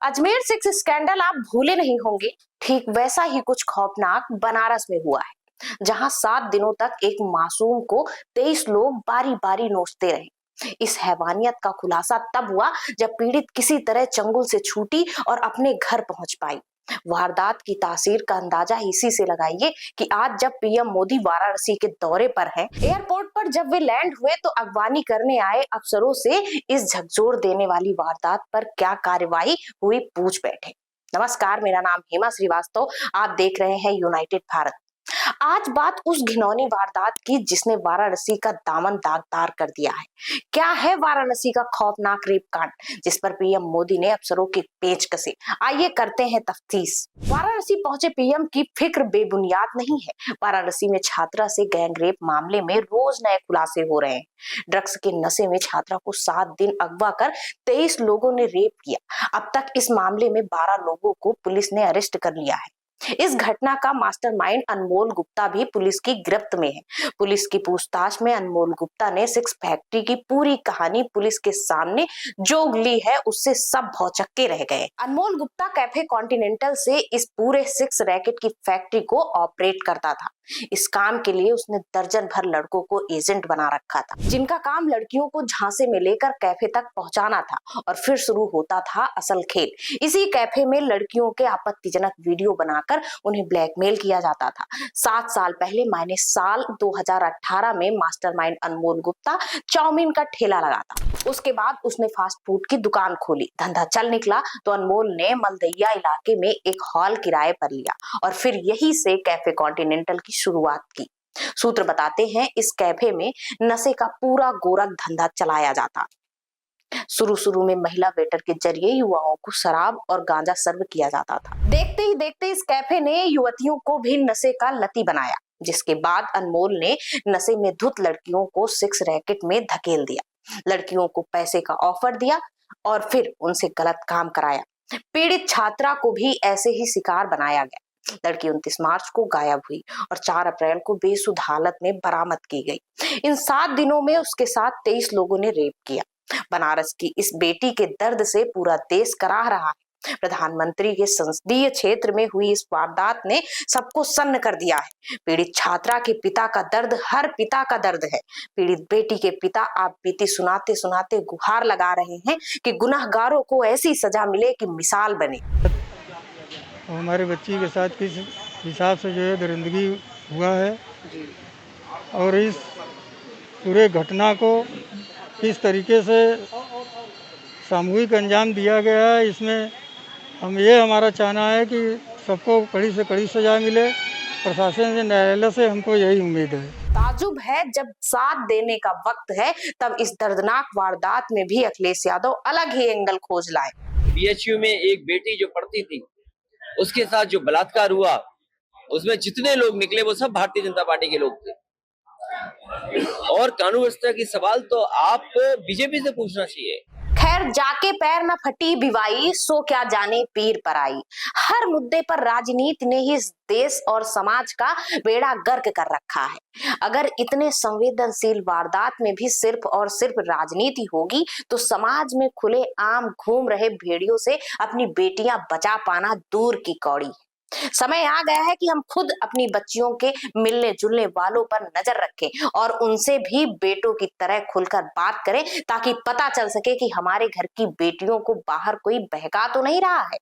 Ajmer six scandal आप भूले नहीं होंगे। ठीक वैसा ही कुछ खौफनाक बनारस में हुआ है, जहां 7 दिनों तक एक मासूम को 23 लोग बारी बारी नोचते रहे। इस हैवानियत का खुलासा तब हुआ जब पीड़ित किसी तरह चंगुल से छूटी और अपने घर पहुंच पाई। वारदात की तासीर का अंदाजा इसी से लगाइए कि आज जब पीएम मोदी वाराणसी के दौरे पर हैं, एयरपोर्ट पर जब वे लैंड हुए तो अगवानी करने आए अफसरों से इस झकझोर देने वाली वारदात पर क्या कार्रवाई हुई पूछ बैठे। नमस्कार, मेरा नाम हेमा श्रीवास्तव। आप देख रहे हैं यूनाइटेड भारत। आज बात उस घिनौनी वारदात की जिसने वाराणसी का दामन दागदार कर दिया है। क्या है वाराणसी का खौफनाक रेप कांड जिस पर पीएम मोदी ने अफसरों के पेच कसे? आइए करते हैं तफ्तीश। वाराणसी पहुंचे पीएम की फिक्र बेबुनियाद नहीं है। वाराणसी में छात्रा से गैंग रेप मामले में रोज नए खुलासे हो रहे हैं। ड्रग्स के नशे में छात्रा को 7 दिन अगवा कर 23 लोगों ने रेप किया। अब तक इस मामले में 12 लोगों को पुलिस ने अरेस्ट कर लिया है। इस घटना का मास्टरमाइंड अनमोल गुप्ता भी पुलिस की गिरफ्त में है। पुलिस की पूछताछ में अनमोल गुप्ता ने सिक्स फैक्ट्री की पूरी कहानी पुलिस के सामने जोग ली है, उससे सब भौचक्के रह गए। अनमोल गुप्ता कैफे कॉन्टिनेंटल से इस पूरे सिक्स रैकेट की फैक्ट्री को ऑपरेट करता था। इस काम के लिए उसने दर्जन भर लड़कों को एजेंट बना रखा था, जिनका काम लड़कियों को झांसे में लेकर कैफे तक पहुंचाना था और फिर शुरू होता था असल खेल। इसी कैफे में लड़कियों के आपत्तिजनक वीडियो बनाकर उन्हें ब्लैकमेल किया जाता था। 7 साल पहले मायने साल 2018 में मास्टरमाइंड अनमोल गुप्ता चाउमीन का ठेला लगाता। उसके बाद उसने फास्ट फूड की दुकान खोली। धंधा चल निकला तो अनमोल ने मलदैया इलाके में एक हॉल किराए पर लिया और फिर यही से कैफे कॉन्टिनेंटल की शुरुआत की। सूत्र बताते हैं इस कैफे में नशे का पूरा गोरख धंधा चलाया जाता। शुरू में महिला वेटर के जरिए युवाओं को शराब और गांजा सर्व किया जाता था। देखते ही देखते इस कैफे ने युवतियों को भी नशे का लती बनाया, जिसके बाद अनमोल ने नशे में धुत लड़कियों को सिक्स रैकेट में धकेल दिया। लड़कियों को पैसे का ऑफर दिया और फिर उनसे गलत काम कराया। पीड़ित छात्रा को भी ऐसे ही शिकार बनाया गया। लड़की 29 मार्च को गायब हुई और 4 अप्रैल को बेसुध हालत में बरामद की गई। इन 7 दिनों में उसके साथ 23 लोगों ने रेप किया। बनारस की इस बेटी के दर्द से पूरा देश कराह रहा है। प्रधानमंत्री के संसदीय क्षेत्र में हुई इस वारदात ने सबको सन्न कर दिया है। पीड़ित छात्रा के पिता का दर्द हर पिता का दर्द है। पीड़ित बेटी के पिता आप बीती सुनाते सुनाते गुहार लगा रहे हैं कि गुनहगारों को ऐसी सजा मिले कि मिसाल बने। हमारे बच्ची के साथ किस हिसाब से जो है दरिंदगी हुआ है और इस पूरे घटना को किस तरीके से सामूहिक अंजाम दिया गया है, इसमें हमारा चाहना है कि सबको कड़ी से कड़ी सजा मिले। प्रशासन से, न्यायालय से हमको यही उम्मीद है। ताजुब है जब साथ देने का वक्त है तब इस दर्दनाक वारदात में भी अखिलेश यादव अलग ही एंगल खोज लाए। बीएचयू में एक बेटी जो पढ़ती थी, उसके साथ जो बलात्कार हुआ, उसमें जितने लोग निकले वो सब भारतीय जनता पार्टी के लोग थे। और कानून व्यवस्था की सवाल तो आप बीजेपी से पूछना चाहिए। खैर, जाके पैर न फटी बिवाई सो क्या जाने पीर पर आई। हर मुद्दे पर राजनीति ने ही इस देश और समाज का बेड़ा गर्क कर रखा है। अगर इतने संवेदनशील वारदात में भी सिर्फ और सिर्फ राजनीति होगी तो समाज में खुले आम घूम रहे भेड़ियों से अपनी बेटियां बचा पाना दूर की कौड़ी। समय आ गया है कि हम खुद अपनी बच्चियों के मिलने जुलने वालों पर नजर रखें और उनसे भी बेटों की तरह खुलकर बात करें, ताकि पता चल सके कि हमारे घर की बेटियों को बाहर कोई बहका तो नहीं रहा है।